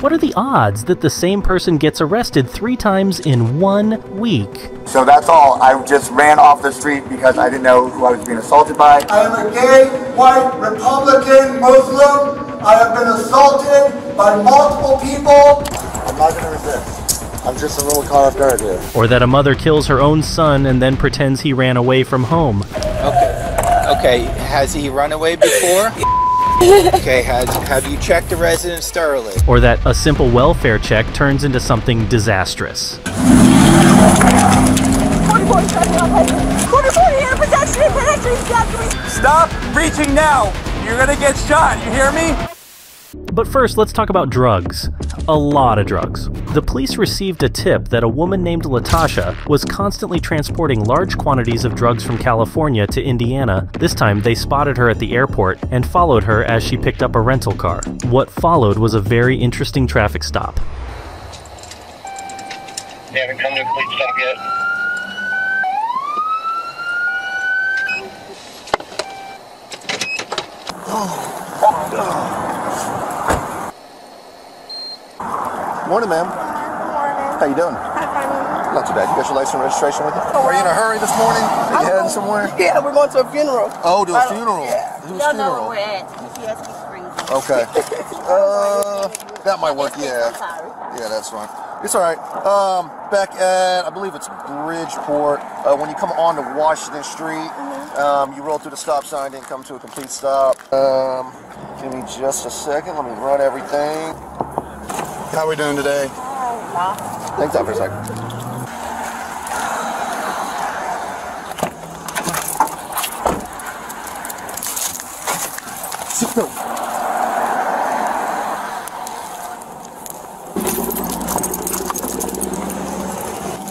What are the odds that the same person gets arrested 3 times in 1 week? So that's all. I just ran off the street because I didn't know who I was being assaulted by. I am a gay, white, Republican, Muslim. I have been assaulted by multiple people. I'm not going to resist. I'm just a little caught off guard here. Or that a mother kills her own son and then pretends he ran away from home. Okay, has he run away before? Okay, have you checked the residence thoroughly? Or that a simple welfare check turns into something disastrous. Stop reaching now! You're gonna get shot, you hear me? But first, let's talk about drugs. A lot of drugs. The police received a tip that a woman named Latasha was constantly transporting large quantities of drugs from California to Indiana. This time, they spotted her at the airport and followed her as she picked up a rental car. What followed was a very interesting traffic stop. They haven't come to a complete stop yet. Morning, ma'am. How you doing? Not too bad. You got your license and registration with you? Are you in a hurry this morning? Are you heading somewhere? Yeah, we're going to a funeral. Oh, to a funeral? Yeah. Whose funeral? We're at. Okay. That might work, yeah. Yeah, that's fine. It's all right. Back at, I believe it's Bridgeport, when you come onto Washington Street, you roll through the stop sign, then come to a complete stop. Give me just a second. Let me run everything. How are we doing today? Thanks out for a second. Seatbelt.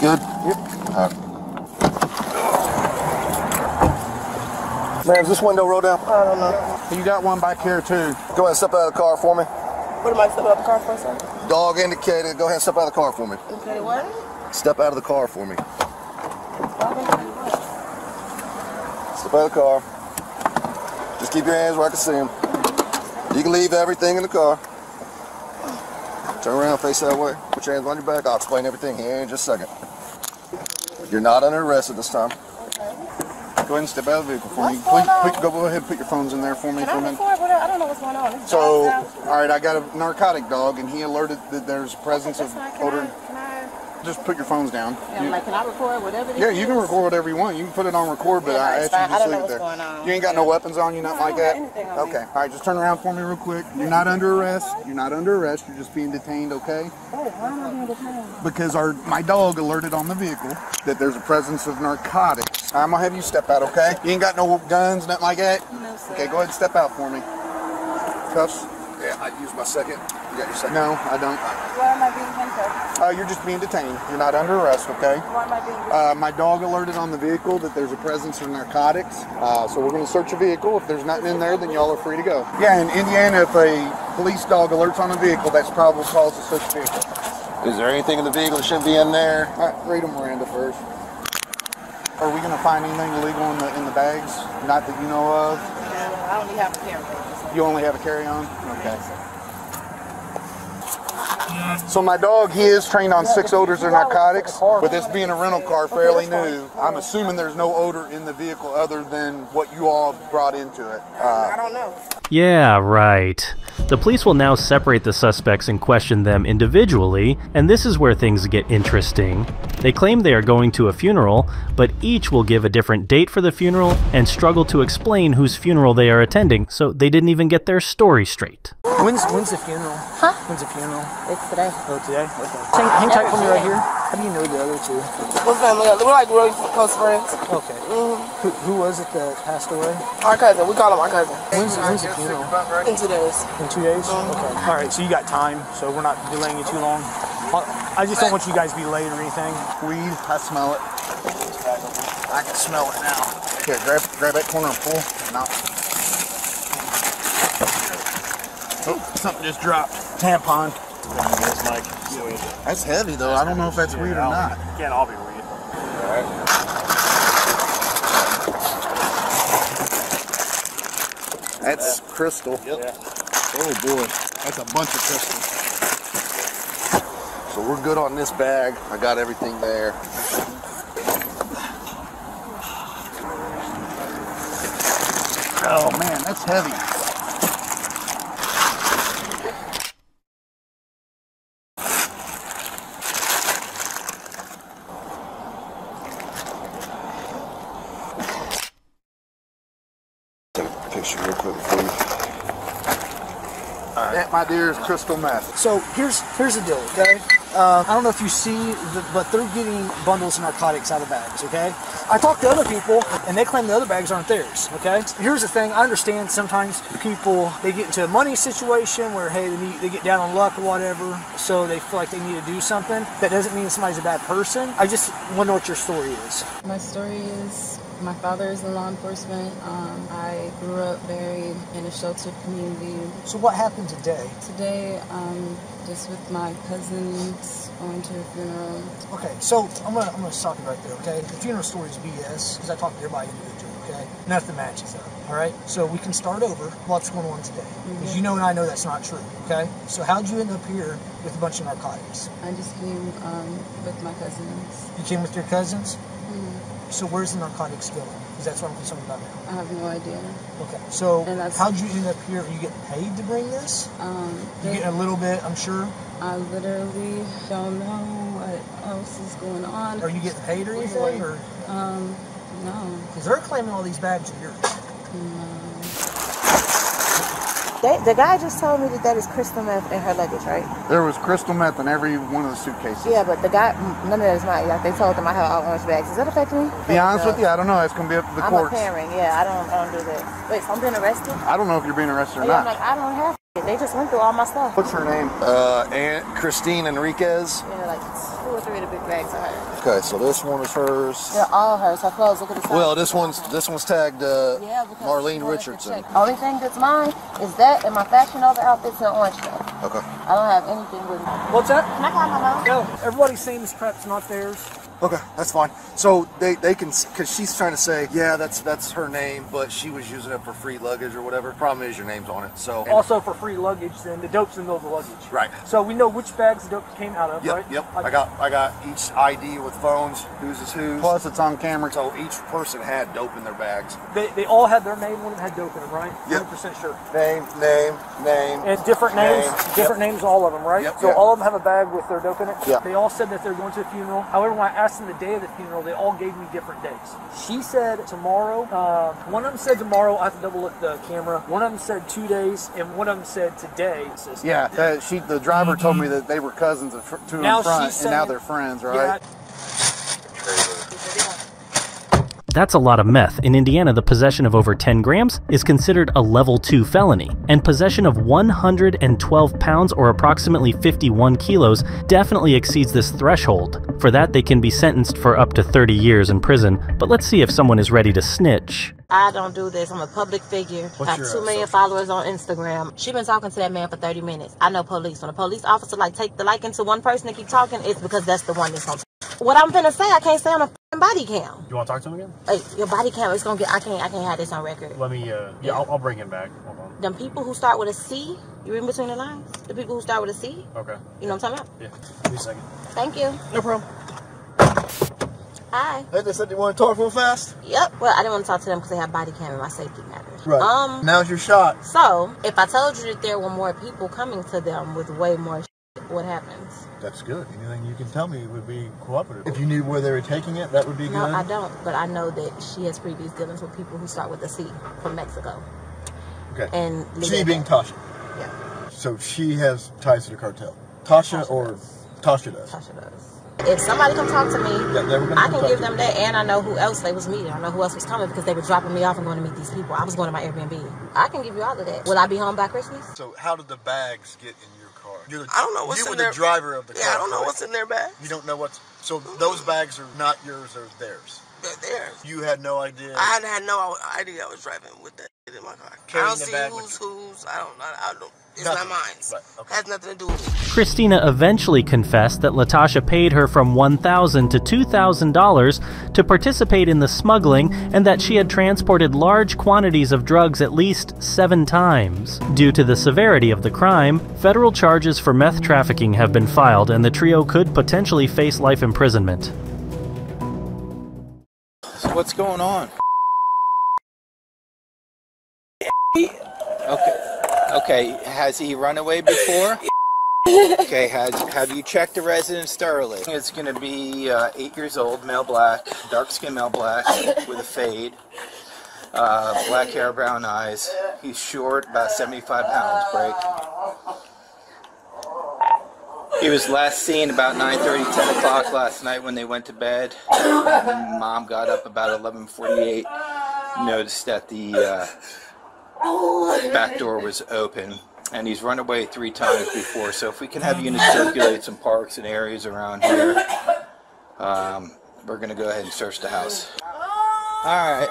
Good? Yep. Man, is this window rolled down? I don't know. You got one back here too. Go ahead and step out of the car for me. What am I stepping out the car for, sir? Dog indicated. Go ahead and step out of the car for me. Okay, what? Step out of the car for me. Step out of the car. Just keep your hands where I can see them. You can leave everything in the car. Turn around, face that way. Put your hands on your back. I'll explain everything here in just a second. You're not under arrest at this time. Go ahead and step out of the vehicle for me. Go ahead and put your phones in there for me. I don't know what's going on. So, all right, I got a narcotic dog, and he alerted that there's presence of odor. Just put your phones down. Yeah, like, can I record whatever? Yeah, you can record whatever you want. You can put it on record, but I asked you just leave it there. You ain't got no weapons on you, nothing like that? Okay, all right, just turn around for me real quick. You're not under arrest. You're not under arrest. You're just being detained, okay? Oh, why am I being detained? Because my dog alerted on the vehicle that there's a presence of narcotics. I'm gonna have you step out, okay? You ain't got no guns, nothing like that? No, sir. Okay, go ahead and step out for me. Cuffs? Yeah, I'd use my second. You got your second? No, I don't. Why am I being handcuffed? You're just being detained. You're not under arrest, okay? Why am I being detained? My dog alerted on the vehicle that there's a presence of narcotics. So we're going to search a vehicle. If there's nothing in there, then y'all are free to go. Yeah, in Indiana, if a police dog alerts on a vehicle, that's probable cause to search a vehicle. Is there anything in the vehicle that shouldn't be in there? All right, read them, Miranda, first. Are we going to find anything illegal in the bags? Not that you know of? I only have a carry-on. You only have a carry-on? Okay. So my dog, he is trained on 6 odors of narcotics. With this being a rental car, fairly new, I'm assuming there's no odor in the vehicle other than what you all brought into it. I don't know. Yeah, right. The police will now separate the suspects and question them individually, and this is where things get interesting. They claim they are going to a funeral, but each will give a different date for the funeral and struggle to explain whose funeral they are attending, so they didn't even get their story straight. When's the funeral? Huh? When's the funeral? It's today. Oh, today? Okay. Hang tight for me right here. How do you know the other two? We're family. We're like really close friends. Okay. Who was it that passed away? Our cousin. We call him our cousin. When's the funeral? In 2 days. In 2 days? Okay. All right, so you got time, so we're not delaying you too long. I just don't want you guys to be late or anything. Weed, I smell it. I can smell it now. Here, grab that corner and pull. No. Oh, something just dropped. Tampon. That's heavy though. I don't know if that's weed or not. Can't all be weed. Alright. That's crystal. Yep. Oh boy. That's a bunch of crystal. So we're good on this bag. I got everything there. Oh man, that's heavy. Take a picture real quick for you. That, my dear, is crystal meth. So here's the deal, okay? I don't know if you see, but they're getting bundles of narcotics out of bags, okay? I talked to other people, and they claim the other bags aren't theirs, okay? Here's the thing, I understand sometimes people, they get into a money situation where, hey, they get down on luck or whatever, so they feel like they need to do something. That doesn't mean somebody's a bad person. I just want to know what your story is. My story is, my father is in law enforcement. I grew up very in a sheltered community. So what happened today? Today, just with my cousins, going to a funeral. Okay, so I'm gonna stop you right there, okay? The funeral story is BS, because I talk to everybody individually, okay? Nothing matches up, all right? So we can start over. What's going on today? Because you know and I know that's not true, okay? So how'd you end up here with a bunch of narcotics? I just came with my cousins. You came with your cousins? So where's the narcotics going? Because that's what I'm concerned about now. I have no idea. Okay, so how'd you end up here? Are you getting paid to bring this? You getting a little bit, I'm sure? I literally don't know what else is going on. Are you getting paid or anything? Or? No. Because they're claiming all these bags are yours. No. The guy just told me that is crystal meth in her luggage, right? There was crystal meth in every one of the suitcases. Yeah, but the guy, none of that is mine. Like they told them I have all orange bags. Does that affect me? To be honest with you, I don't know. It's going to be up to the courts. I'm a parent, yeah. I don't do that. Wait, so I'm being arrested? I don't know if you're being arrested or Yeah, not. I'm like, I don't have it. They just went through all my stuff. What's her name? Aunt Christine Enriquez. Yeah, like 2 or 3 of the big bags are hers. Okay, so this one is hers. They're all hers. Her clothes, look at the size. Well, this one's tagged Marlene Richardson. Only thing that's mine is that and my Fashion Over outfits and orange stuff. Okay. I don't have anything with me. What's that? Can I call my mom? No, everybody's saying this crap's not theirs. Okay, that's fine. So they can, because she's trying to say, yeah, that's her name, but she was using it for free luggage or whatever. Problem is your name's on it. So also for free luggage, then the dope's in the middle of the luggage. Right. So we know which bags the dope came out of, right? Yep. I got each ID with phones, whose is whose. Plus it's on camera. So each person had dope in their bags. They all had their name. One of them had dope in them, right? Yep. 100% sure. Name. And different names, different names, all of them, right? Yep. So all of them have a bag with their dope in it. Yep. They all said that they're going to a funeral. However, when I asked them the day of the funeral, they all gave me different days. She said tomorrow. One of them said tomorrow. I have to double look the camera. One of them said 2 days, and one of them said today. Yeah, the driver told me that they were cousins of two in front, and now they're friends, right? Yeah. That's a lot of meth. In Indiana, the possession of over 10 grams is considered a level 2 felony, and possession of 112 pounds or approximately 51 kilos definitely exceeds this threshold. For that, they can be sentenced for up to 30 years in prison, but let's see if someone is ready to snitch. I don't do this. I'm a public figure. I have 2 million followers on Instagram. She been talking to that man for 30 minutes. I know police. When a police officer take the liking to one person and keep talking, it's because that's the one that's gonna what I'm finna say, I can't say on a body cam. You want to talk to him again? Hey, your body cam is gonna get. I can't have this on record. Let me. I'll bring him back. Hold on. Them people who start with a C, you read between the lines. The people who start with a C. Okay. You know what I'm talking about? Yeah. Give me a second. Thank you. No problem. Hi. Hey, they said they want to talk real fast. Yep. Well, I didn't want to talk to them because they have body cam and my safety matters. Right. Now's your shot. So, if I told you that there were more people coming to them with way more what happens? That's good. Anything you can tell me would be cooperative. If you knew where they were taking it, that would be good. No, I don't. But I know that she has previous dealings with people who start with a C from Mexico. Okay. And she being Tasha. Yeah. So she has ties to the cartel. Tasha does. Tasha does. If somebody come talk to me, I can give them that, and I know who else they was meeting. I know who else was coming because they were dropping me off and going to meet these people. I was going to my Airbnb. I can give you all of that. Will I be home by Christmas? So how did the bags get in your car? I don't know what's in there. You were the driver of the car. Yeah, I don't know what's in their bags. You don't know what's... So those bags are not yours, they're theirs. They're theirs. You had no idea? I had no idea I was driving with that in in my car. Carrying I don't the see bag who's. I don't. It's Nothing. not mine. Okay. Has nothing to do with it. Christina eventually confessed that Latasha paid her from $1,000 to $2,000 to participate in the smuggling and that she had transported large quantities of drugs at least 7 times. Due to the severity of the crime, federal charges for meth trafficking have been filed and the trio could potentially face life imprisonment. So what's going on? Okay, has he run away before? Okay, have you checked the residence thoroughly? It's going to be 8 years old, male black, dark skin male black with a fade, black hair, brown eyes. He's short, about 75 pounds, break. He was last seen about 9:30, 10 o'clock last night when they went to bed. Mom got up about 11:48, noticed that the back door was open, and he's run away 3 times before. So if we can have units circulate some parks and areas around here, we're going to go ahead and search the house. All right.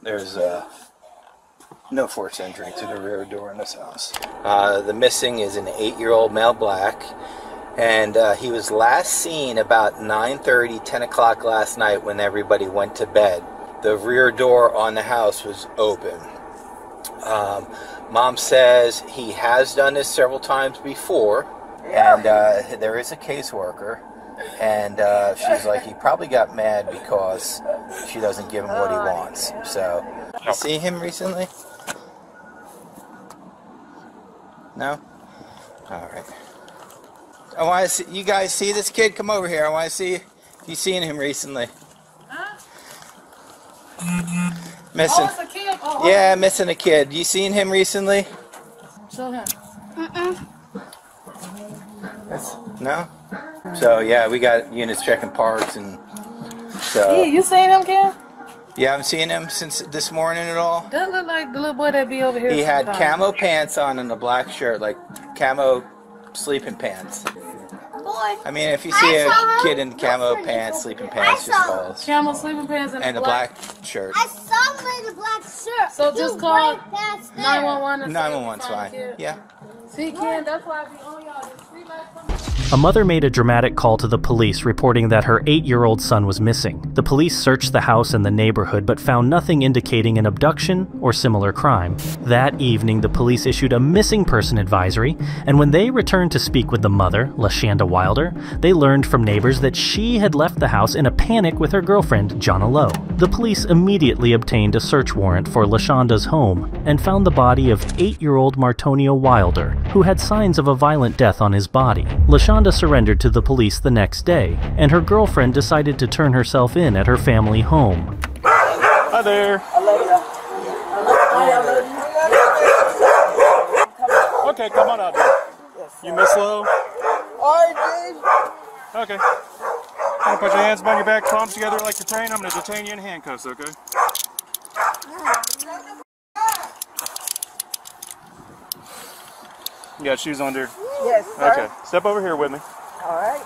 There's no forced entry to the rear door in this house. The missing is an 8-year-old male black. And he was last seen about 9:30, 10 o'clock last night when everybody went to bed. The rear door on the house was open. Mom says he has done this several times before, and there is a caseworker. And she's like, he probably got mad because she doesn't give him what he wants. So, you see him recently? No? All right. I want to see you guys see this kid. Come over here. I want to see if you've seen him recently. Huh? Missing. Oh, it's a kid. Oh, yeah, missing a kid. You seen him recently? Show him. No. So yeah, we got units checking parks and so. Yeah, you seen him, Kim? Yeah, I haven't seen him since this morning at all. Doesn't look like the little boy that be over here. He had sometimes. camo pants on and a black shirt, like camo sleeping pants. I mean, if you see a kid in camo pants, sleeping pants, just call us. Camo sleeping pants and a black shirt. I saw him in a black shirt. So just call 911. 911's fine. Yeah. See, Kim, that's why I be on y'all. Just relax. A mother made a dramatic call to the police reporting that her 8-year-old son was missing. The police searched the house and the neighborhood but found nothing indicating an abduction or similar crime. That evening, the police issued a missing person advisory, and when they returned to speak with the mother, LaShanda Wilder, they learned from neighbors that she had left the house in a panic with her girlfriend, Jonna Lowe. The police immediately obtained a search warrant for LaShanda's home and found the body of 8-year-old Martonio Wilder, who had signs of a violent death on his body. LaShanda surrendered to the police the next day, and her girlfriend decided to turn herself in at her family home. Hi there. Okay, come on out. You Miss Lowe? Okay. I'm gonna put your hands behind your back, palms together like you're trained. I'm gonna detain you in handcuffs, okay? You got shoes on, dear? Yes, sir. Okay. Step over here with me. All right.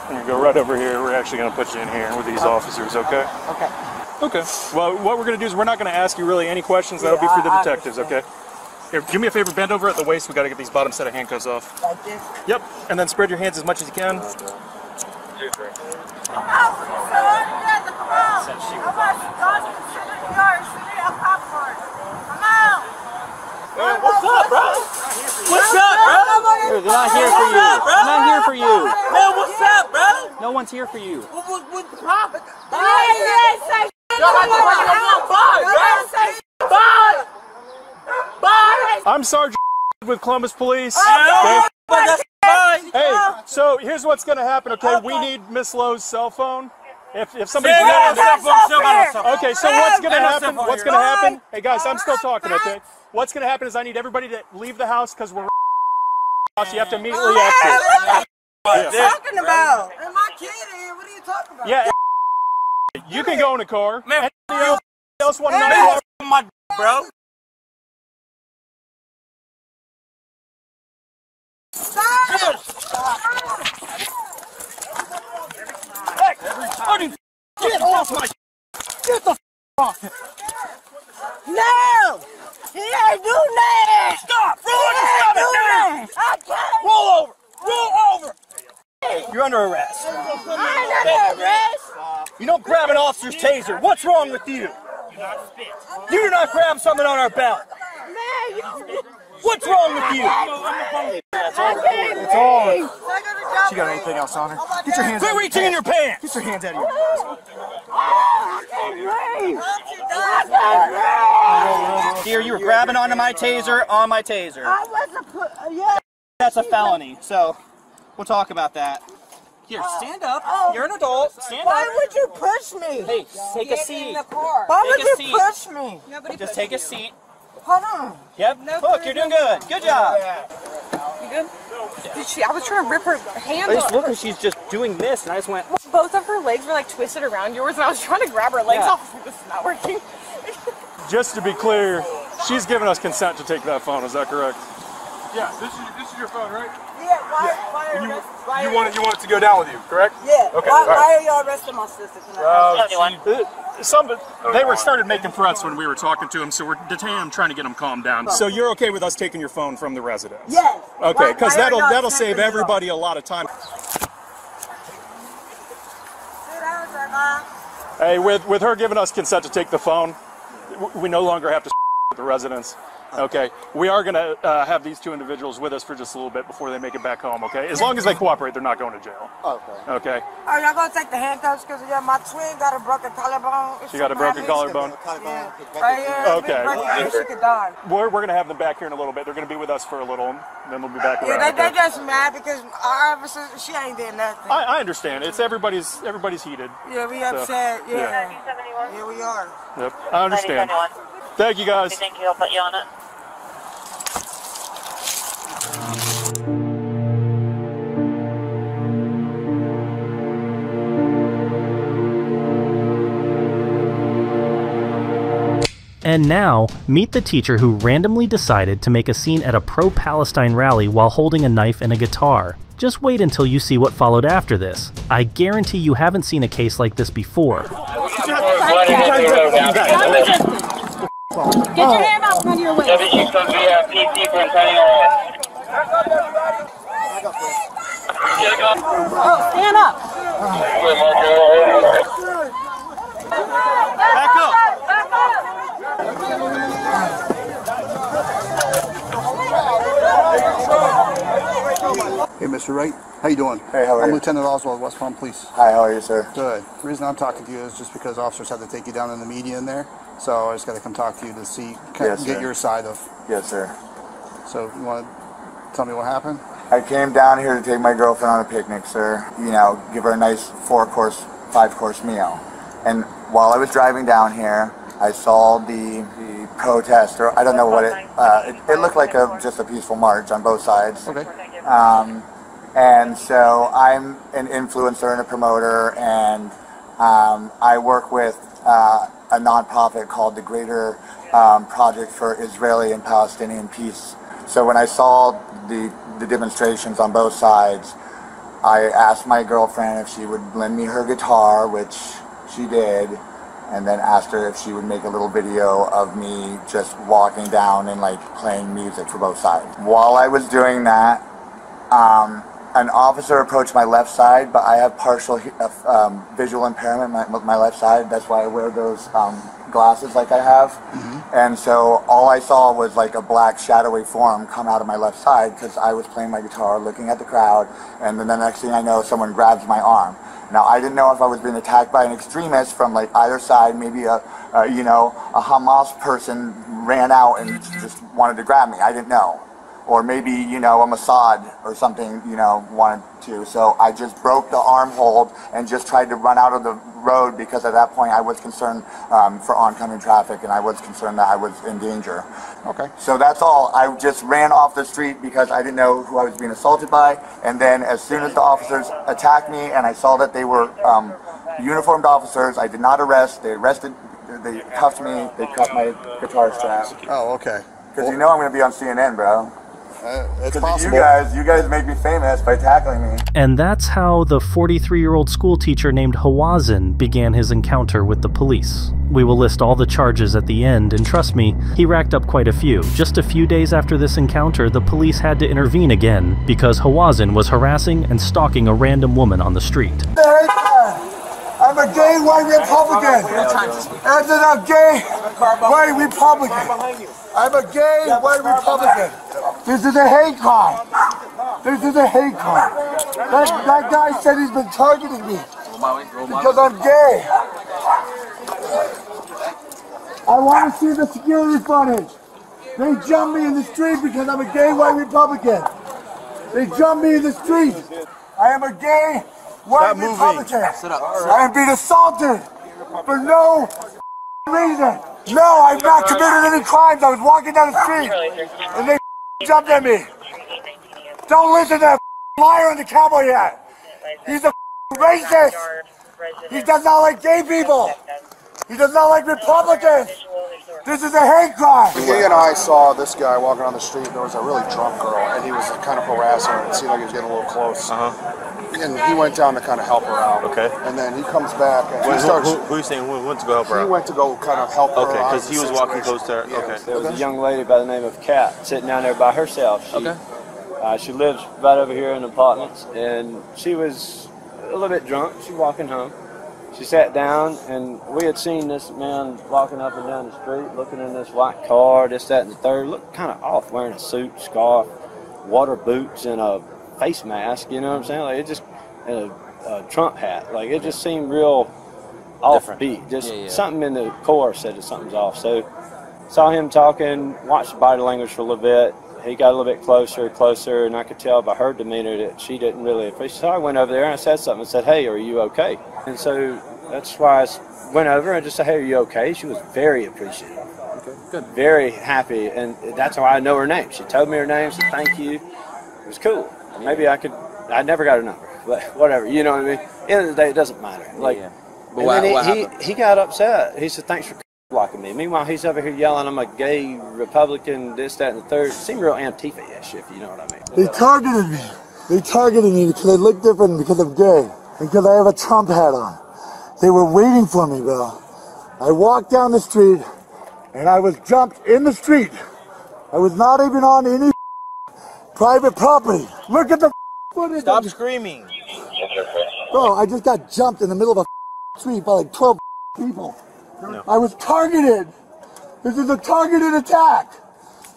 And you go right over here. We're actually going to put you in here with these officers, okay? Okay. Okay. Well, what we're going to do is we're not going to ask you really any questions. That'll be for the detectives, okay? Here, do me a favor. Bend over at the waist. We got to get these bottom set of handcuffs off. Like this? Yep. And then spread your hands as much as you can. What's up, bro? What's up, bro? They're not here for you. They're not here for you. Man, what's up, bro? No one's here for you. What's the problem? I'm Sergeant with Columbus Police. Okay. Hey, so here's what's going to happen, okay? We need Miss Lowe's cell phone. If somebody's okay, so what's going to happen? What's going to happen? Hey guys, I'm still talking, okay? What's going to happen is I need everybody to leave the house because we're house. You have to immediately exit. What are you talking about? And my kid here, what are you talking about? Yeah, you can go in the car. Man, else want to know? bro. Get off my. Get the off. No! He ain't do nothing! Stop! Roll over! I can't! Roll over! Roll over! You're under arrest. I ain't under arrest! You don't grab an officer's taser. What's wrong with you? You do not grab something on our belt. Man, you... What's wrong with you? That's all. She got anything else on her? Get your hands out. Quit reaching in your pants. Get your hands out of your pants. Dear, you were grabbing onto my taser, on my taser. I wasn't yeah. That's a felony, so we'll talk about that. Here, stand up. You're an adult. Stand Why up. would you push me? Hey, take a seat. Why would you push me? Just take a seat. Hold on. Yep. Look, you're doing good. Good job. You good? I was trying to rip her hand I just off. looked and she's just doing this, and I just went. Both of her legs were like twisted around yours, and I was trying to grab her legs off. This is not working. Just to be clear, she's given us consent to take that phone. Is that correct? Yeah, this is your phone, right? Yeah, why You want it to go down with you, correct? Yeah. Okay. Why are y'all arresting my sister tonight? They started making threats when we were talking to him, so we're detaining them, trying to get them calmed down. So you're okay with us taking your phone from the residence? Yes. Okay, because that'll save everybody a lot of time. Hey, with her giving us consent to take the phone, we no longer have to with the residents. Okay, we are going to have these two individuals with us for just a little bit before they make it back home, okay? As long as they cooperate, they're not going to jail. Okay. Okay. Are y'all going to take the handcuffs? Because my twin got a broken collarbone. She got a broken collarbone? Yeah. Right here. Okay. She could die. We're going to have them back here in a little bit. They're going to be with us for a little, and then they'll be back around. Yeah, they just mad because our officer, she ain't did nothing. I understand. It's everybody's heated. Yeah, we upset. So, yeah, we are. Yep, I understand. Thank you, guys. Thank you. I'll put you on it. And now, meet the teacher who randomly decided to make a scene at a pro-Palestine rally while holding a knife and a guitar. Just wait until you see what followed after this. I guarantee you haven't seen a case like this before. Get your hand out from under your waist. Oh, stand up. Back up. Hey, Mr. Wright. How you doing? Hey, how are I'm you? Lieutenant Oswald, West Palm Police. Hi, how are you, sir? Good. The reason I'm talking to you is just because officers had to take you down in the media in there. So I just got to come talk to you to see, Yes, get sir. your side of. Yes, sir. So you want to tell me what happened? I came down here to take my girlfriend on a picnic, sir. You know, give her a nice 4-course, 5-course meal. And while I was driving down here, I saw the protest, or I don't know what it looked like just a peaceful march on both sides. Okay. And so I'm an influencer and a promoter, and I work with a nonprofit called the Greater Project for Israeli and Palestinian Peace. So when I saw the demonstrations on both sides, I asked my girlfriend if she would lend me her guitar, which she did, and then asked her if she would make a little video of me just walking down and like playing music for both sides. While I was doing that, an officer approached my left side, but I have partial visual impairment my left side. That's why I wear those glasses like I have. And so all I saw was like a black shadowy form come out of my left side because I was playing my guitar, looking at the crowd, and then the next thing I know, someone grabs my arm. Now, I didn't know if I was being attacked by an extremist from like either side. Maybe a Hamas person ran out and just wanted to grab me. I didn't know. Or maybe, a Mossad or something, wanted to. So I just broke the arm hold and just tried to run out of the road because at that point I was concerned for oncoming traffic, and I was concerned that I was in danger. Okay. So that's all. I just ran off the street because I didn't know who I was being assaulted by. And then as soon as the officers attacked me and I saw that they were uniformed officers, I did not arrest. They they cuffed me. They cut my guitar strap. Oh, okay. Because you know I'm going to be on CNN, bro. It's Because possible. you guys make me famous by tackling me. And that's how the 43-year-old schoolteacher named Hawazin began his encounter with the police. We will list all the charges at the end, and trust me, he racked up quite a few. Just a few days after this encounter, the police had to intervene again because Hawazin was harassing and stalking a random woman on the street. I'm a gay white Republican. And a gay white Republican. I'm a gay white Republican. This is a hate crime. This is a hate crime. That guy said he's been targeting me because I'm gay. I want to see the security footage. They jumped me in the street because I'm a gay white Republican. They jumped me in the street. I am a gay white Republican. I am being assaulted for no reason. No, I've not committed any crimes. I was walking down the street and they jumped at me. Don't listen to that liar on the cowboy hat. He's a racist. He does not like gay people. He does not like Republicans. This is a hate crime. He and I saw this guy walking on the street. There was a really drunk girl, and he was kind of harassing her. It seemed like he was getting a little close. And he went down to kind of help her out. Okay. And then he comes back and he starts. Who are you saying went to go help her out? He went to go kind of help her out. Okay, because he was walking close to her. Yeah. Okay. There was a young lady by the name of Kat sitting down there by herself. She lives right over here in the apartments, and she was a little bit drunk. She was walking home. She sat down, and we had seen this man walking up and down the street, looking in this white car, this, that, and the third. Looked kind of off, wearing a suit, scarf, water boots, and a face mask. You know what I'm saying? Like it just, and a Trump hat. Like it just seemed real offbeat. Just something in the core said that something's off. So saw him talking, watched the body language for a little bit. He got a little bit closer, and I could tell by her demeanor that she didn't really appreciate it. So I went over there and I said something and said, "Hey, are you okay?" And so that's why I went over and just said, "Hey, are you okay?" She was very appreciative. Okay, good. Very happy, and that's why I know her name. She told me her name, said thank you. It was cool. Maybe I never got her number, but whatever, you know what I mean? At the end of the day, it doesn't matter. Like, But what he got upset. He said, "Thanks for blocking me." Meanwhile, he's over here yelling, "I'm a gay Republican, this, that, and the third." It seemed real Antifa-ish, if you know what I mean. They targeted me. They targeted me because I look different because I'm gay. Because I have a Trump hat on. They were waiting for me, bro. I walked down the street and I was jumped in the street. I was not even on any private property. Look at the footage. Stop screaming. Bro, I just got jumped in the middle of a street by like 12 people. No. I was targeted. This is a targeted attack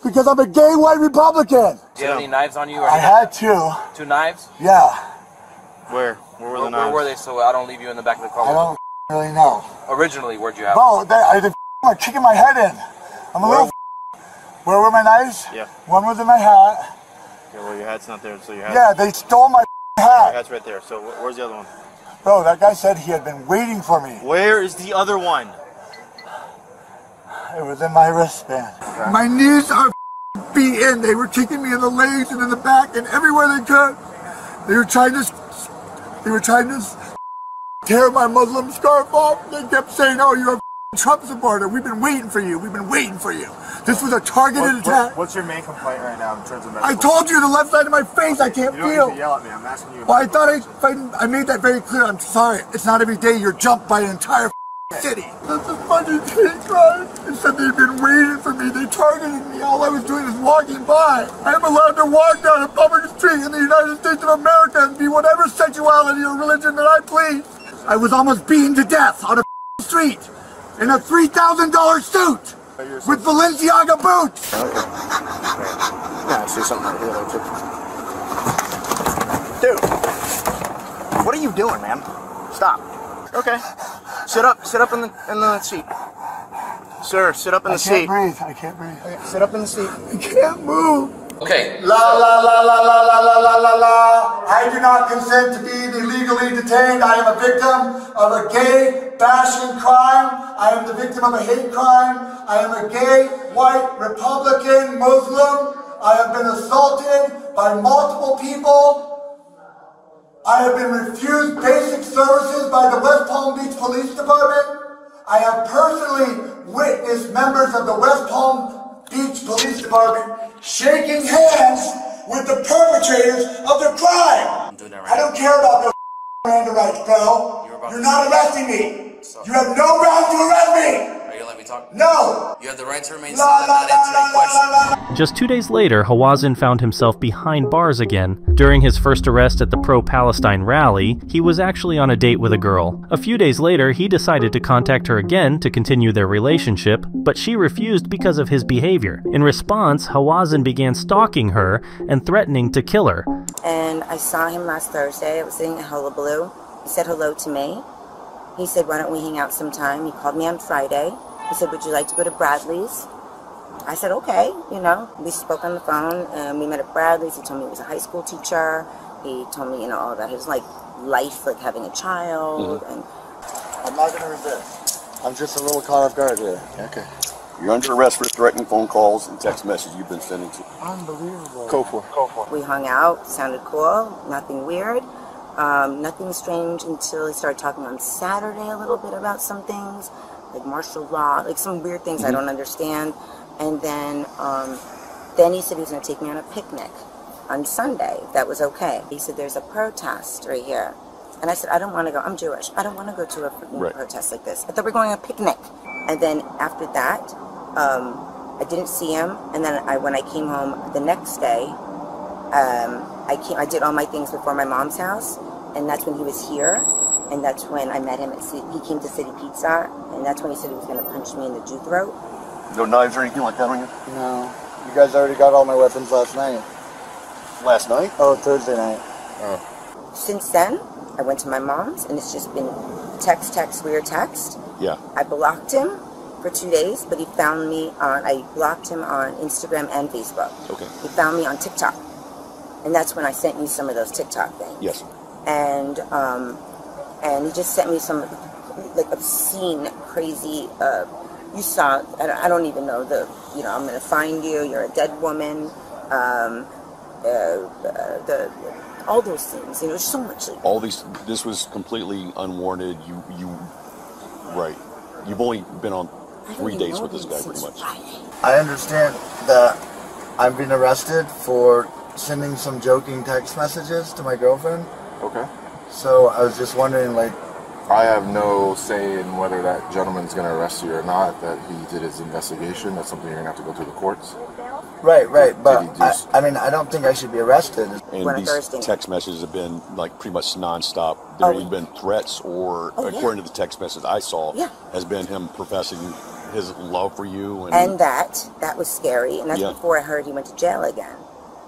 because I'm a gay white Republican. Do you have any knives on you? Or I had two. 2 knives? Yeah. Where were the knives? Where were they so I don't leave you in the back of the car? I don't really know. Originally, where'd you have Bro, they were kicking my head in. I'm a little. Where were my knives? Yeah. One was in my hat. Okay, well, your hat's not there, so your hat. Yeah, they stole my Your hat. hat's right there. So where's the other one? Bro, that guy said he had been waiting for me. Where is the other one? It was in my wristband. Okay. My knees are beaten. They were kicking me in the legs and in the back and everywhere they could. They were trying to tear my Muslim scarf off. They kept saying, "Oh, you're a Trump supporter. We've been waiting for you. We've been waiting for you." This was a targeted attack. What's your main complaint right now in terms of medical? I told you the left side of my face I can't You feel. don't need to yell at me. I'm asking you. Well, I thought I made that very clear. I'm sorry. It's not every day you're jumped by an entire city. That's a fucking hate crime. They said they'd been waiting for me. They targeted me. All I was doing is walking by. I am allowed to walk down a public street in the United States of America and be whatever sexuality or religion that I please. I was almost beaten to death on a street in a $3,000 suit with Balenciaga boots. Yeah, I see something right here though, too. Dude, what are you doing, man? Stop. Okay. Sit up in the seat. Sir, sit up in the seat. I can't breathe. Okay, sit up in the seat. I can't move. Okay. La la la la la la la la la la. I do not consent to be illegally detained. I am a victim of a gay bashing crime. I am the victim of a hate crime. I am a gay, white, Republican, Muslim. I have been assaulted by multiple people. I have been refused basic services by the West Palm Beach Police Department. I have personally witnessed members of the West Palm Beach Police Department shaking hands with the perpetrators of the crime. I don't care about those Miranda rights, bro. You're not arresting me. You have no right to arrest me. Are you gonna let me talk? No. You have the right to remain silent, not answer any questions. Just 2 days later, Hawazin found himself behind bars again. During his first arrest at the pro-Palestine rally, he was actually on a date with a girl. A few days later, he decided to contact her again to continue their relationship, but she refused because of his behavior. In response, Hawazin began stalking her and threatening to kill her. And I saw him last Thursday. I was sitting at Hullabaloo. He said hello to me. He said, why don't we hang out sometime? He called me on Friday. He said, would you like to go to Bradley's? I said, okay, you know. We spoke on the phone, and we met at Bradley's. He told me he was a high school teacher. He told me, you know, all about his, like, life, like having a child. And I'm not going to resist. I'm just a little caught off guard here. Okay. You're under arrest for threatening phone calls and text messages you've been sending to. Unbelievable. Go for it. we hung out, sounded cool, nothing weird. Nothing strange until he started talking on Saturday a little bit about some things, like martial law, like some weird things I don't understand. And then he said he was going to take me on a picnic on Sunday, if that was okay. He said, there's a protest right here. And I said, I don't want to go. I'm Jewish. I don't want to go to a freaking protest like this. I thought we were going on a picnic. And then after that, I didn't see him. And then when I came home the next day, I did all my things before my mom's house, and that's when he was here, and that's when I met him at he came to City Pizza, and that's when he said he was going to punch me in the Jew throat. No knives or anything like that on you? No. You guys already got all my weapons last night. Last night? Oh, Thursday night. Oh. Since then, I went to my mom's, and it's just been text, weird text. Yeah. I blocked him for 2 days, but he found me I blocked him on Instagram and Facebook. Okay. He found me on TikTok. And that's when I sent you some of those TikTok things. Yes. And he just sent me some like obscene, crazy. You saw. I don't even know I'm gonna find you. You're a dead woman. All those things. You know, so much. All these. This was completely unwarranted. Right. You've only been on 3 dates with this guy, pretty much. I understand that I'm being arrested for sending some joking text messages to my girlfriend. Okay. So I was just wondering, like, I have no say in whether that gentleman's going to arrest you or not. That he did his investigation. That's something you're going to have to go through the courts. Right. But I mean, I don't think I should be arrested. And these text messages have been like pretty much nonstop. There have even been threats, or according to the text message I saw, has been him professing his love for you. And that was scary. And that's before I heard he went to jail again.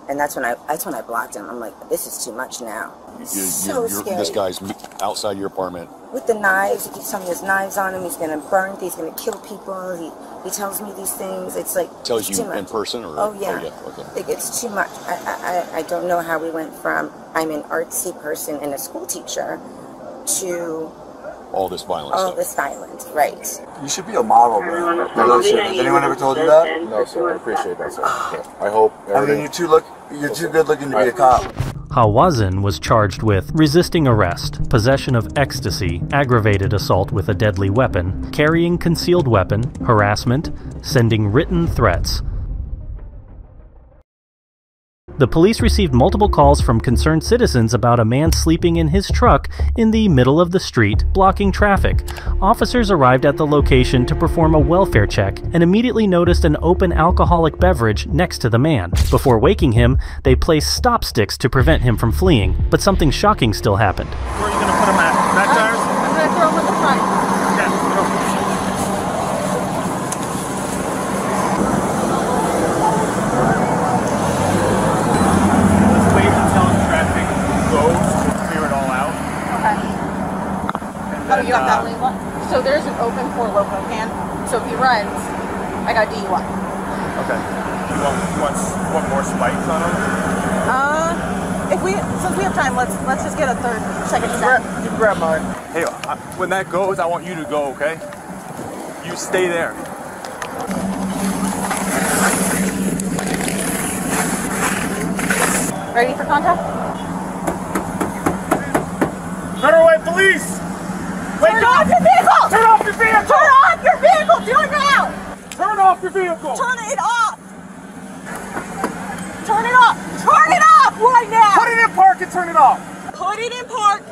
And that's when I blocked him. I'm like, this is too much now. So scary. This guy's outside your apartment. With the knives, he keeps telling me there's knives on him. He's going to burn things. He's going to kill people. He tells me these things. It's like tells you in person, or okay. Like, it's too much. I don't know how we went from I'm an artsy person and a school teacher to all this violence. All this violence, right? You should be a model, bro. Has anyone ever told you that? No, sir. I appreciate that, sir. I hope. I mean, you're too good looking to be a cop. Hawazin was charged with resisting arrest, possession of ecstasy, aggravated assault with a deadly weapon, carrying concealed weapon, harassment, sending written threats. The police received multiple calls from concerned citizens about a man sleeping in his truck in the middle of the street, blocking traffic. Officers arrived at the location to perform a welfare check and immediately noticed an open alcoholic beverage next to the man. Before waking him, they placed stop sticks to prevent him from fleeing, but something shocking still happened. Where are you going to put him at? Back tires? I'm going to throw him in the front. Oh, you got that lane one? So there's an open 4-loco can. So if he runs, I got DUI. Okay. You want more spikes on him? Since we have time, let's just get a second set. You can grab mine. Hey, when that goes, I want you to go, okay? You stay there. Ready for contact? Federal Way Police! Turn off your vehicle! Turn off your vehicle! Turn off your vehicle! Do it now! Turn off your vehicle! Turn it off! Turn it off! Turn it off right now! Put it in park and turn it off! Put it in park.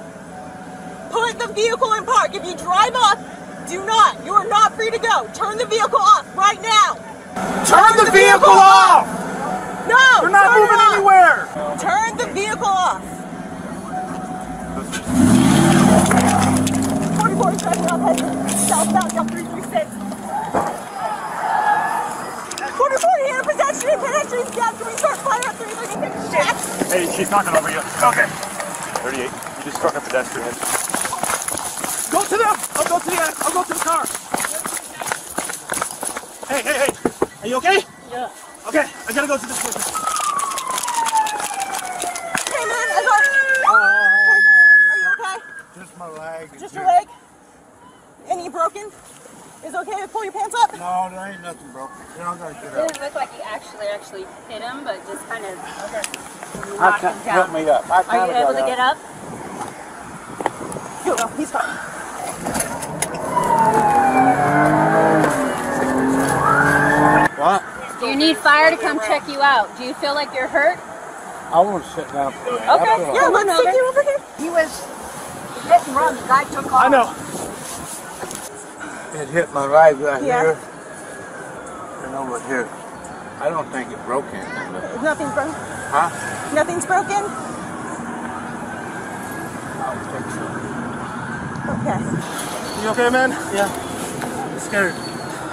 Put the vehicle in park. If you drive off, do not. You are not free to go. Turn the vehicle off right now. Turn the vehicle off! No! We're not moving anywhere! Turn the vehicle off. 44 is driving off heading southbound down 336. 44 here, pedestrian gap. Can we start fire at 336? Hey, she's knocking over you. Okay. 38. You just struck a pedestrian. Go to them! I'll go to the end. I'll go to the car. Hey. Are you okay? Yeah. Okay, I gotta go to this person. Hey man, are you okay? Just my leg. Just your leg? Any broken? Is it okay to pull your pants up? No, there ain't nothing broken. You're not gonna get It up. doesn't look like you actually hit him, but just kind of I knocked can't him down. help me up. Are you able to get up? Go, he's fine. What? Do you need fire to come check you out? Do you feel like you're hurt? I want to sit down for a minute. Okay, Yeah, let's take you over here. He was hit and run. The guy took off. I know. It hit my right Yeah. here. And over here. I don't think it broke anything. Nothing's broken? Huh? Nothing's broken? Okay. You okay, man? Yeah. I'm scared.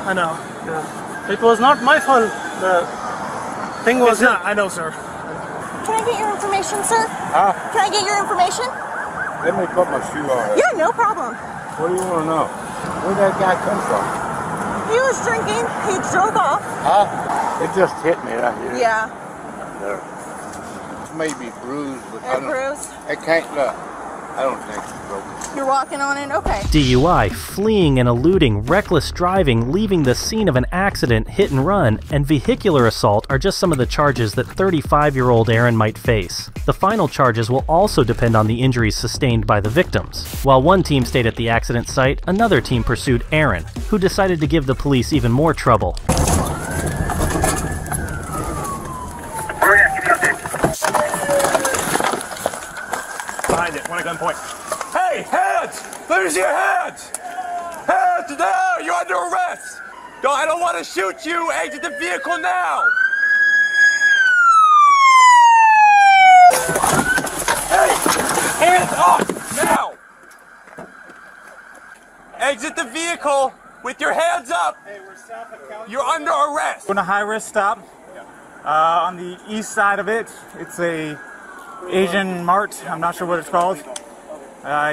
I know. Yeah. It was not my fault. The thing was not. I know, sir. Can I get your information, sir? Huh? Can I get your information? Let me put my shoe on. Yeah, no problem. What do you want to know? Where'd that guy come from? He was drinking. He drove off. Huh? It just hit me right here. Yeah. There. It may be bruised, but A bruise. It can't look. I don't think it's broken. You're walking on it? Okay. DUI, fleeing and eluding, reckless driving, leaving the scene of an accident, hit and run, and vehicular assault are just some of the charges that 35-year-old Aaron might face. The final charges will also depend on the injuries sustained by the victims. While one team stayed at the accident site, another team pursued Aaron, who decided to give the police even more trouble. Behind it, one at gunpoint. Hey, hands! Let me see your hands! Hands down! You're under arrest! No, I don't want to shoot you! Exit the vehicle now! Hey! Hands up! Now! Exit the vehicle with your hands up! You're under arrest! We're in a high-risk stop. On the east side of it, it's a Asian Mart. I'm not sure what it's called.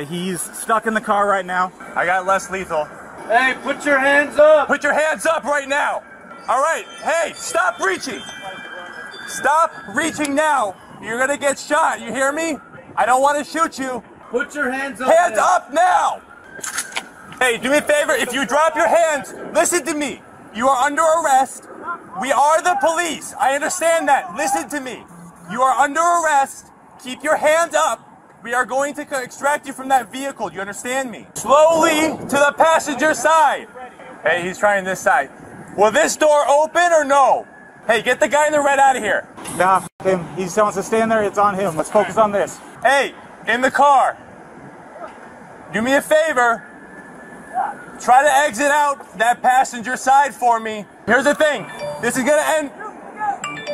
He's stuck in the car right now. I got less lethal. Hey, put your hands up! Put your hands up right now! All right, hey, stop reaching! Stop reaching now! You're gonna get shot, you hear me? I don't want to shoot you. Put your hands up! Hands up now! Hey, do me a favor, if you drop your hands, listen to me. You are under arrest. We are the police. I understand that. Listen to me. You are under arrest. Keep your hands up. We are going to extract you from that vehicle. You understand me? Slowly to the passenger side. Hey, he's trying this side. Will this door open or no? Hey, get the guy in the red out of here. Nah, him. He just wants to stand there. It's on him. Let's focus on this. Hey, in the car. Do me a favor. Try to exit out that passenger side for me. Here's the thing. This is gonna end.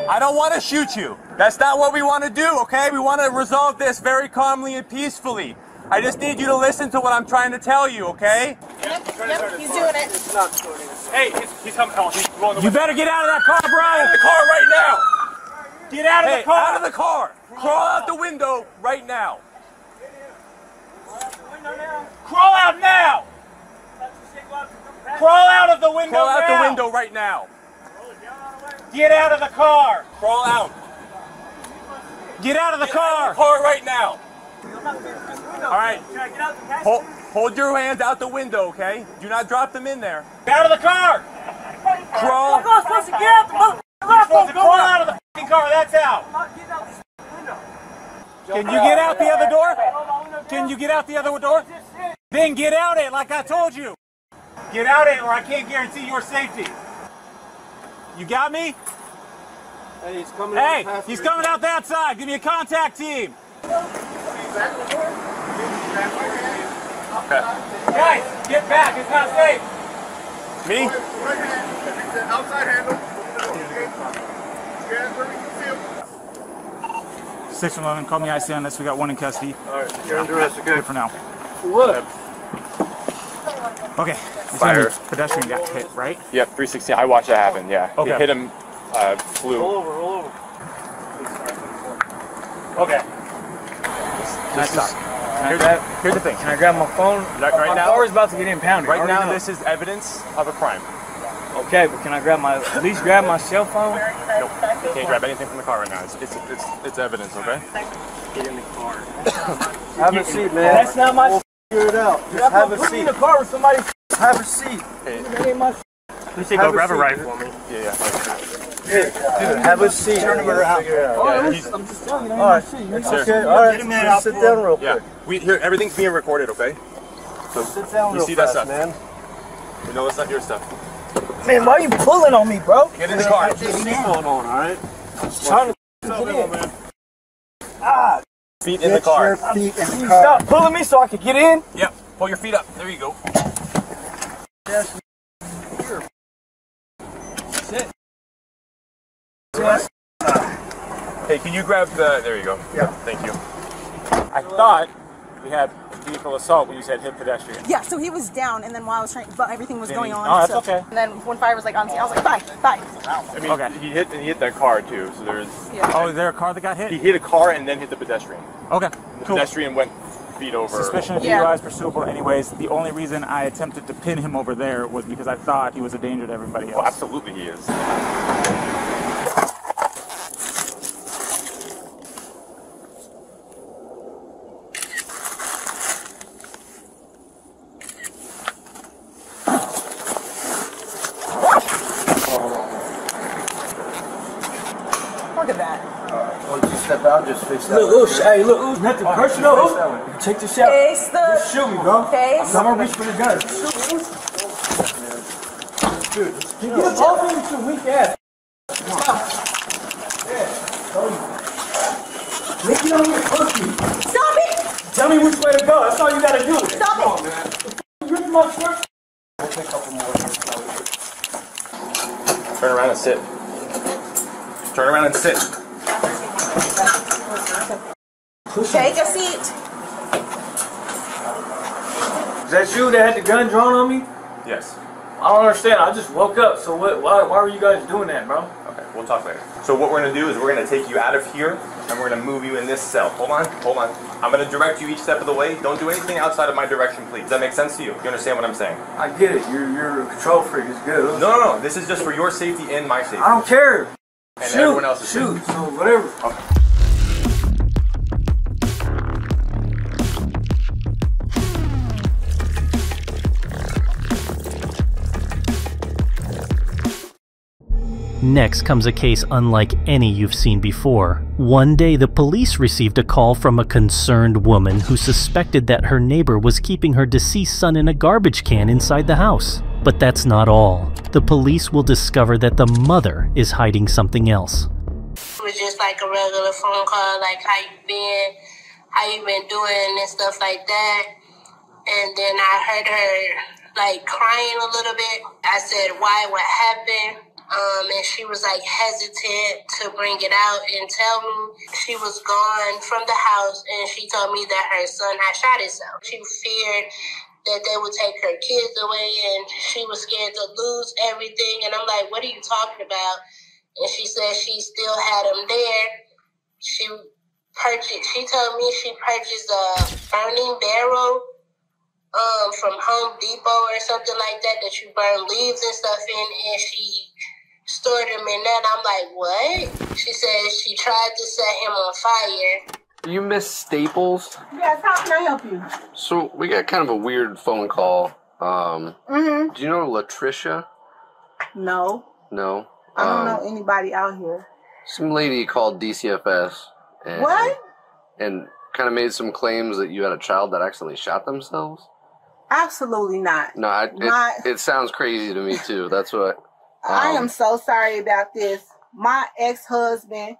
I don't want to shoot you. That's not what we want to do, okay? We want to resolve this very calmly and peacefully. I just need you to listen to what I'm trying to tell you, okay? Yep, he's doing it. Hey, he's coming. You better get out of that car, bro! Out of the car right now! Get out of the car! Out of the car! Crawl out the window right now! Crawl out now! Crawl out of the window Crawl out now. the window right now! Get out of the car! Crawl out! Get out of the car! Car right now! Alright. Hold your hands out the window, okay? Do not drop them in there. Get out of the car! Crawl. You're supposed to crawl out of the fucking car, that's out! Can you get out the other door? Can you get out the other door? Then get out it like I told you. Get out it or I can't guarantee your safety. You got me? Hey, he's coming out the outside. Give me a contact team. Okay. Guys, get back. It's not safe. Me? Outside handle. 611, call me IC on this. We got one in custody. Alright, you're under arrest, okay? Good for now. What? Okay. Fire. Pedestrian got hit, right? Yep, 360. I watched that happen, yeah. Okay. He hit him, flew. Roll over. Okay. Here's the thing. Can I grab my phone? Right my now, car's about to get impounded. Right now, this is evidence of a crime. Okay, but can I grab at least grab my cell phone? Nope. You can't grab anything from the car right now. It's evidence, okay? Get in the car. Have a seat, man. That's not my Figure it out. Just have a Put me seat. in the car with somebody. Have a seat. That ain't my Please go grab a rifle. Yeah. Have a seat. Turn him around. I'm just telling you. All right. Okay. All right. Sit down real quick. Yeah. Here, everything's being recorded, okay? So sit down we real see fast, that stuff, man. We know it's not your stuff. Man, why are you pulling on me, bro? Get in the car. What's going on? All right. I'm trying to get in. Ah. Feet in the car. Get your feet in the car. Stop pulling me so I can get in. Yep. Pull your feet up. There you go. Yes. Sit. Yes. Hey, can you grab the... There you go. Yeah. Thank you. I thought we had vehicle assault when you said hit pedestrian. Yeah, so he was down, and then while I was trying, but everything was going on. Oh, that's so. okay. And then when fire was like on scene, I was like, bye. I mean, he hit that car too, so there's... Yeah. Oh, is there a car that got hit? He hit a car and then hit the pedestrian. Okay, The cool. pedestrian went feet over. Suspicion of DUI is pursuable anyways. The only reason I attempted to pin him over there was because I thought he was a danger to everybody else. Well, absolutely he is. Look at that. Once you step out, just fix that. Look, hey, look, nothing personal. Take the shot. Face the. Just shoot me, bro. Face. I'm not gonna reach for the gun. Dude, get off me with your weak ass. Make it on your pussy. Stop it! Tell me which way to go. That's all you gotta do. Stop Come on, it! man. Rip my shirt. We'll take a couple more. Turn around and sit. Turn around and sit. Take a seat. Is that you that had the gun drawn on me? Yes. I don't understand. I just woke up. So why were you guys doing that, bro? Okay, we'll talk later. So what we're going to do is we're going to take you out of here and we're going to move you in this cell. Hold on. I'm going to direct you each step of the way. Don't do anything outside of my direction, please. Does that make sense to you? You understand what I'm saying? I get it. You're a control freak. It's good. No. This is just for your safety and my safety. I don't care. And Shoot. everyone else's Shoot. safety. So whatever. Okay. Next comes a case unlike any you've seen before. One day, the police received a call from a concerned woman who suspected that her neighbor was keeping her deceased son in a garbage can inside the house. But that's not all. The police will discover that the mother is hiding something else. It was just like a regular phone call, like how you been doing and stuff like that. And then I heard her like crying a little bit. I said, why, what happened? And she was like hesitant to bring it out and tell me. She was gone from the house and she told me that her son had shot himself. She feared that they would take her kids away and she was scared to lose everything. And I'm like, what are you talking about? And she said she still had them there. She told me she purchased a burning barrel from Home Depot or something like that you burn leaves and stuff in, and she stored him in that. I'm like, what? She said she tried to set him on fire. You miss Staples? Yes, how can I help you? So we got kind of a weird phone call. Do you know Latricia? No. No. I don't know anybody out here. Some lady called DCFS. And, What? And kind of made some claims that you had a child that accidentally shot themselves. Absolutely not. No, it sounds crazy to me too. That's what. I am so sorry about this. My ex-husband,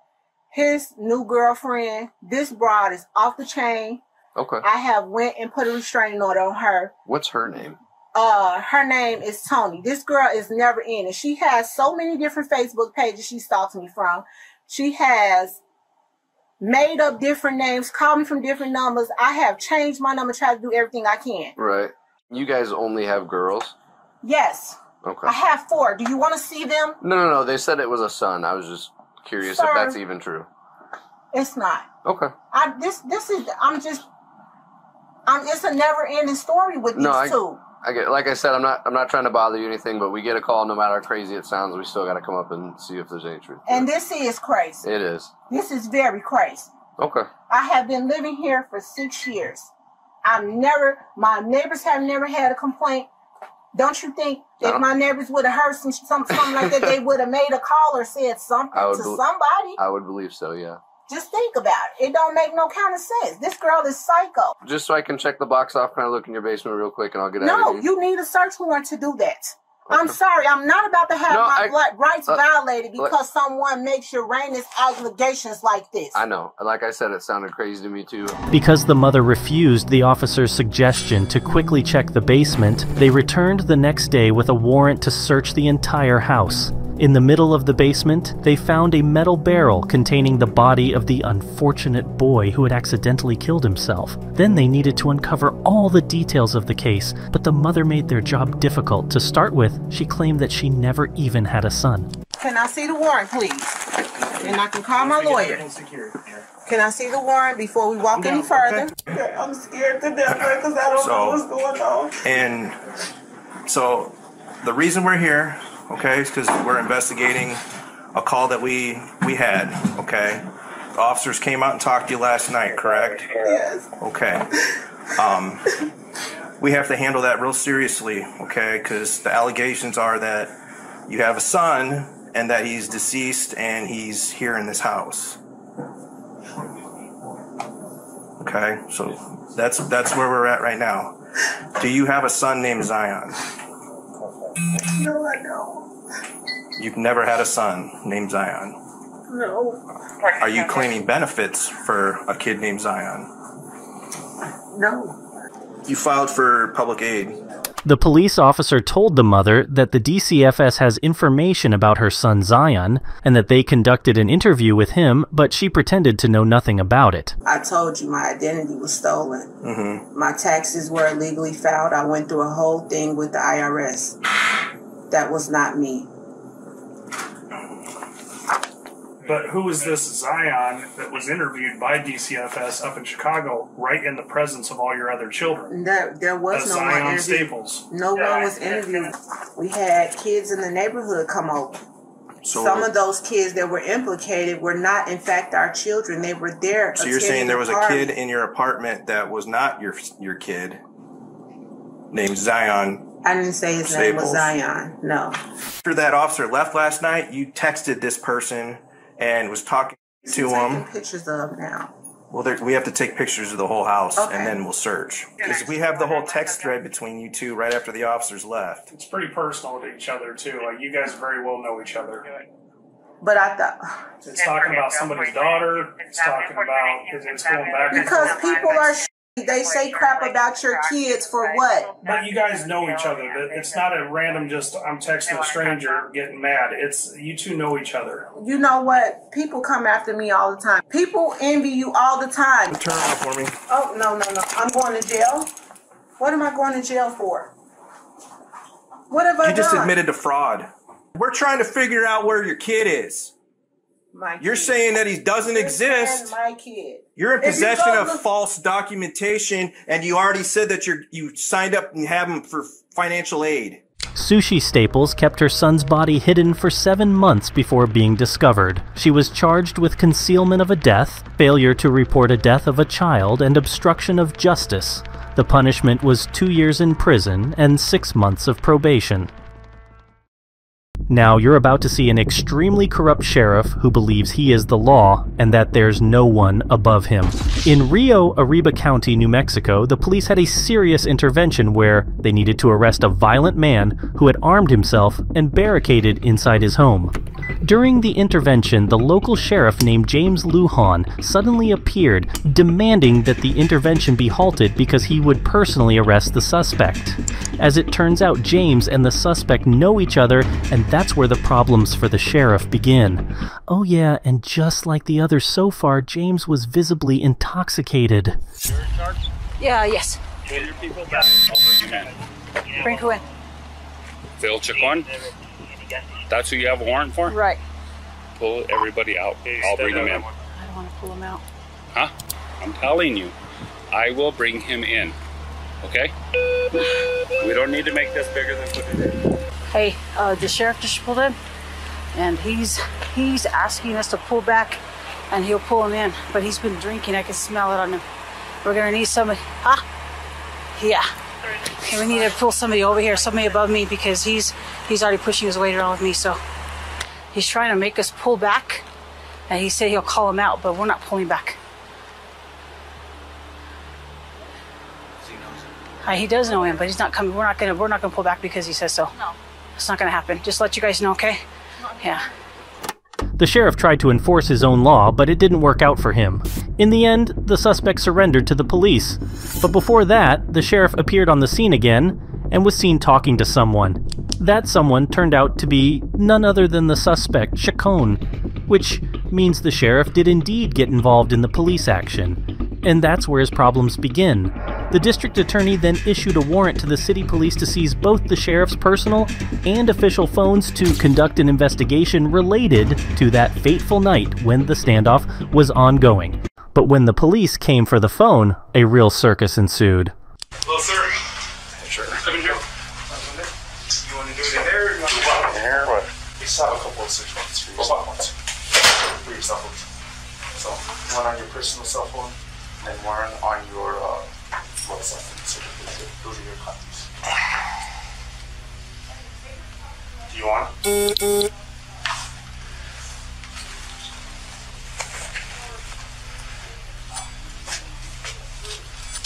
his new girlfriend, this broad is off the chain. Okay. I have went and put a restraining order on her. What's her name? Her name is Tony. This girl is never in it. She has so many different Facebook pages she stalks me from. She has made up different names, called me from different numbers. I have changed my number, tried to do everything I can. Right. You guys only have girls? Yes. Okay. I have 4. Do you want to see them? No. They said it was a son. I was just curious if that's even true. It's not. Okay. It's a never-ending story with these two. I get, like I said, I'm not trying to bother you or anything, but we get a call, no matter how crazy it sounds, we still got to come up and see if there's any truth. And this is crazy. It is. This is very crazy. Okay. I have been living here for 6 years. My neighbors have never had a complaint. Don't you think if my neighbors would have heard something like that, they would have made a call or said something to somebody? I would believe so, yeah. Just think about it. It don't make no kind of sense. This girl is psycho. Just so I can check the box off, can I look in your basement real quick and I'll get out of here? No, you need a search warrant to do that. Okay. I'm sorry. I'm not about to have my rights violated because someone makes Uranus allegations like this. I know. Like I said, it sounded crazy to me too. Because the mother refused the officer's suggestion to quickly check the basement, they returned the next day with a warrant to search the entire house. In the middle of the basement, they found a metal barrel containing the body of the unfortunate boy who had accidentally killed himself. Then they needed to uncover all the details of the case, but the mother made their job difficult. To start with, she claimed that she never even had a son. Can I see the warrant, please? And I can call my lawyer. Can I see the warrant before we walk any further? Okay, I'm scared to death because I don't know what's going on. And so the reason we're here, okay, is because we're investigating a call that we had, okay? The officers came out and talked to you last night, correct? Yes. Okay. We have to handle that real seriously, okay? Because the allegations are that you have a son and that he's deceased and he's here in this house. Okay, so that's where we're at right now. Do you have a son named Zion? No, I don't. You've never had a son named Zion? No. Are you claiming benefits for a kid named Zion? No. You filed for public aid. The police officer told the mother that the DCFS has information about her son Zion and that they conducted an interview with him, but she pretended to know nothing about it. I told you my identity was stolen. Mm-hmm. My taxes were illegally filed. I went through a whole thing with the IRS. That was not me. But who is this Zion that was interviewed by DCFS up in Chicago right in the presence of all your other children? There was no one interviewed. Staples. No one was interviewed. We had kids in the neighborhood come over. So, some of those kids that were implicated were not, in fact, our children. They were there. So you're saying there was a kid in your apartment that was not your kid, named Zion? I didn't say his name was Zion. No. After that officer left last night, you texted this person and was talking to him. Pictures of now. Well, we have to take pictures of the whole house, and then we'll search. Because we have the whole text thread between you two right after the officers left. It's pretty personal to each other, too. Like, you guys very well know each other. But I thought... It's talking about somebody's daughter. It's talking about... It's going back and because forth. people are... They say crap about your kids for what? But you guys know each other. It's not a random just, I'm texting a stranger getting mad. It's, you two know each other. You know what? People come after me all the time. People envy you all the time. Turn around for me. Oh, no. I'm going to jail. What am I going to jail for? What have I done? You just admitted to fraud. We're trying to figure out where your kid is. You're saying that he doesn't exist. My kid. You're in possession of false documentation, and you already said that you signed up and have him for financial aid. Sushi Staples kept her son's body hidden for 7 months before being discovered. She was charged with concealment of a death, failure to report a death of a child, and obstruction of justice. The punishment was 2 years in prison and 6 months of probation. Now, you're about to see an extremely corrupt sheriff who believes he is the law and that there's no one above him. In Rio Arriba County, New Mexico, the police had a serious intervention where they needed to arrest a violent man who had armed himself and barricaded inside his home. During the intervention, the local sheriff named James Lujan suddenly appeared, demanding that the intervention be halted because he would personally arrest the suspect. As it turns out, James and the suspect know each other, and that's where the problems for the sheriff begin. Oh yeah, and just like the others so far, James was visibly intoxicated. You're in charge? Yeah, yes. Pull your people back. I'll bring you in. Bring who in? Phil Chacon? That's who you have a warrant for? Right. Pull everybody out. I'll bring him in. I don't want to pull him out. Huh? I'm telling you. I will bring him in. Okay? We don't need to make this bigger than what it is. Hey, the sheriff just pulled in, and he's asking us to pull back, and he'll pull him in. But he's been drinking. I can smell it on him. We're gonna need somebody. Huh? Yeah. We need to pull somebody over here, somebody above me, because he's already pushing his weight around with me. So he's trying to make us pull back, and he said he'll call him out, but we're not pulling back. He does know him, but he's not coming. We're not gonna pull back because he says so. No, it's not gonna happen. Just let you guys know, okay? Yeah. The sheriff tried to enforce his own law, but it didn't work out for him. In the end, the suspect surrendered to the police. But before that, the sheriff appeared on the scene again and was seen talking to someone. That someone turned out to be none other than the suspect, Chacon, which means the sheriff did indeed get involved in the police action. And that's where his problems begin. The district attorney then issued a warrant to the city police to seize both the sheriff's personal and official phones to conduct an investigation related to that fateful night when the standoff was ongoing. But when the police came for the phone, a real circus ensued. Hello, sir. Sure. Come in here. You want to do it in there or you want to do it in here? What? Just have a couple of search warrants for yourself. For yourself. So, one on your personal cell phone and one on your WhatsApp. Those are your copies. Do you want it?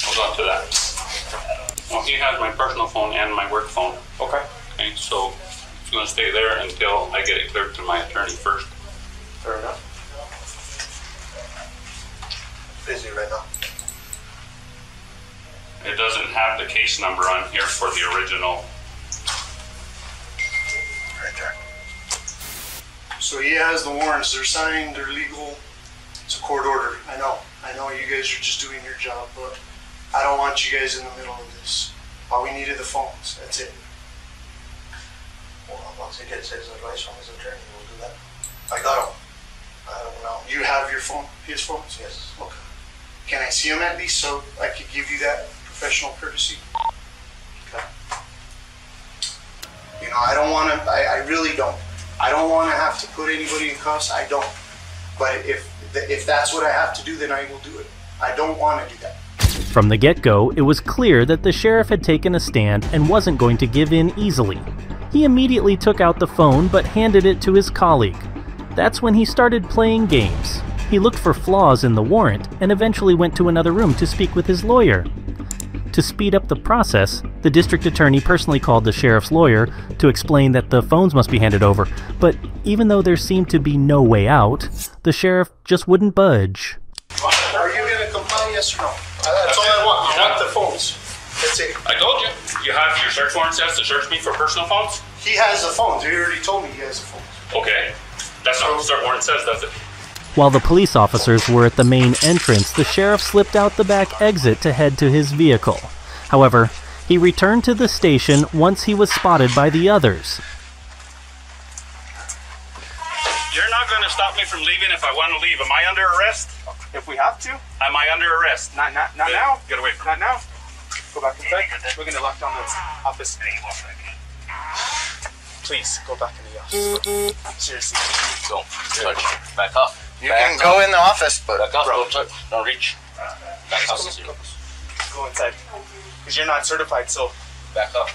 Hold on to that. Well, he has my personal phone and my work phone. Okay. Okay, so it's going to stay there until I get it cleared to my attorney first. Fair enough. Busy right now. It doesn't have the case number on here for the original. Right there. So he has the warrants. They're signed. They're legal. It's a court order. I know you guys are just doing your job, but I don't want you guys in the middle of this. All we needed the phones. That's it. Well, once he gets his advice from his attorney, we'll do that. I got him. I don't know. You have your phone? His phones? Yes. Okay. Can I see him at least so I could give you that professional courtesy? Okay. You know, I don't want to, I really don't. I don't want to have to put anybody in cuffs. I don't. But if that's what I have to do, then I will do it. I don't want to do that. From the get-go, it was clear that the sheriff had taken a stand and wasn't going to give in easily. He immediately took out the phone but handed it to his colleague. That's when he started playing games. He looked for flaws in the warrant and eventually went to another room to speak with his lawyer. To speed up the process, the district attorney personally called the sheriff's lawyer to explain that the phones must be handed over, but even though there seemed to be no way out, the sheriff just wouldn't budge. Are you going to comply, yes or no? That's all I want. I want the phones. That's it. I told you. You have your search warrant says to search me for personal phones? He has the phones. He already told me he has the phones. Okay. That's not what the search warrant says, does it? While the police officers were at the main entrance, the sheriff slipped out the back exit to head to his vehicle. However, he returned to the station once he was spotted by the others. You're not going to stop me from leaving if I want to leave. Am I under arrest? If we have to. Am I under arrest? Not now. Get away from me. Not now. Go back inside. We're going to lock down the office. Please, go back in the office. Seriously. Don't touch. Back up. You can go in the office, but... Back up. Don't touch. Don't reach. Back up. Go inside. Because you're not certified, so... Back up.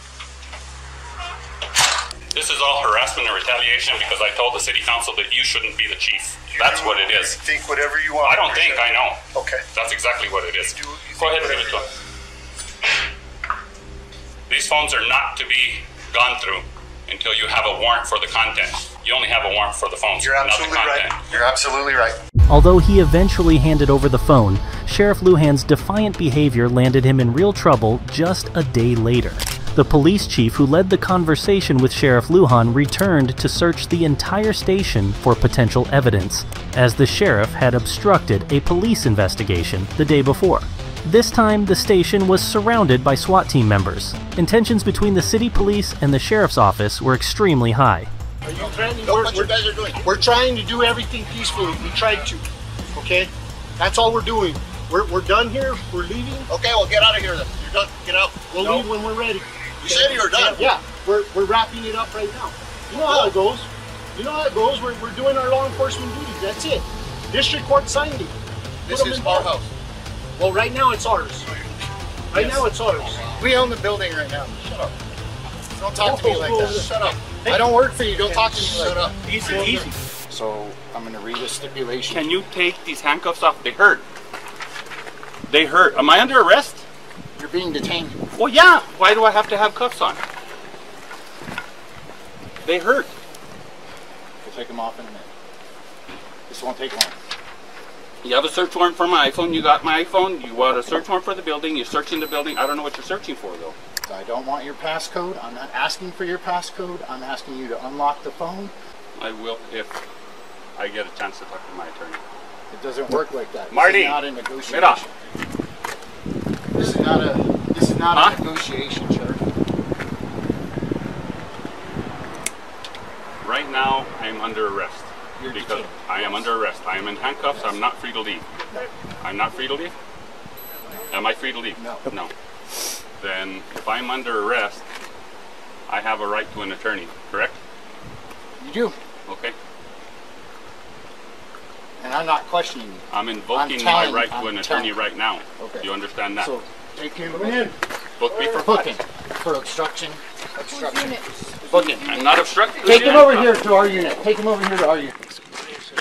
This is all harassment and retaliation because I told the city council that you shouldn't be the chief. That's what it is. Think whatever you want. I don't think, I know. Okay. That's exactly what it is. Go ahead and give it to him. These phones are not to be gone through until you have a warrant for the content. You only have a warrant for the phones, You're absolutely not the content. right. You're absolutely right. Although he eventually handed over the phone, Sheriff Lujan's defiant behavior landed him in real trouble just a day later. The police chief who led the conversation with Sheriff Lujan returned to search the entire station for potential evidence, as the sheriff had obstructed a police investigation the day before. This time, the station was surrounded by SWAT team members, and tensions between the city police and the sheriff's office were extremely high. Are you threatening what you guys are doing? We're trying to do everything peacefully. We tried to, okay? That's all we're doing. We're done here. We're leaving. Okay, well, get out of here then. You're done. Get out. We'll leave when we're ready. You said you were done. Yeah, we're wrapping it up right now. You know how it goes. You know how it goes. We're doing our law enforcement duties. That's it. District court signed it. This is our house. Well, right now it's ours. Right now it's ours. We own the building right now. Shut up. Don't talk to me like that. Shut up. I don't work for you. Don't talk to me like that. Easy, easy. So I'm going to read a stipulation. Can you take these handcuffs off? They hurt. They hurt. Am I under arrest? You're being detained. Well, yeah. Why do I have to have cuffs on? They hurt. We'll take them off in a minute. This won't take long. You have a search warrant for my iPhone. You got my iPhone. You want a search warrant for the building. You're searching the building. I don't know what you're searching for, though. I don't want your passcode. I'm not asking for your passcode. I'm asking you to unlock the phone. I will if I get a chance to talk to my attorney. It doesn't work like that. Marty, this is not a negotiation. Mira. This is not a negotiation, Sheriff. Right now, I'm under arrest. Because I am under arrest. I am in handcuffs. I'm not free to leave. I'm not free to leave? Am I free to leave? No. No. Then, if I'm under arrest, I have a right to an attorney, correct? You do. Okay. And I'm not questioning you. I'm invoking my right to an attorney right now. Okay. Do you understand that? So, take him in. Book me for booking. For obstruction. Obstruction. Booking. I'm not obstructing. Take him over here to our unit. Take him over here to our unit.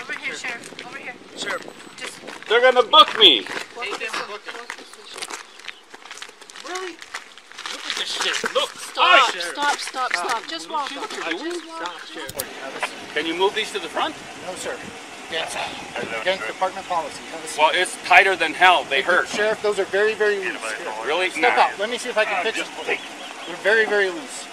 Over here, Sheriff. Over here. Sheriff. They're gonna book me. Really? Look at this shit. Look. Stop. Just walk up. Can you move these to the front? No, sir. Against department policy. Well, it's tighter than hell. They hurt. Sheriff, those are very, very loose. Really? Step out. Let me see if I can fix them. They're very, very loose.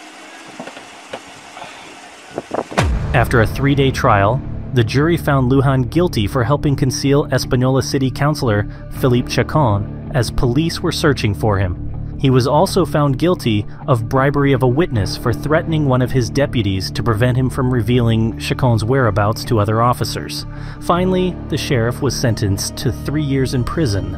After a 3-day trial, the jury found Lujan guilty for helping conceal Espanola City Councilor Philippe Chacon as police were searching for him. He was also found guilty of bribery of a witness for threatening one of his deputies to prevent him from revealing Chacon's whereabouts to other officers. Finally, the sheriff was sentenced to 3 years in prison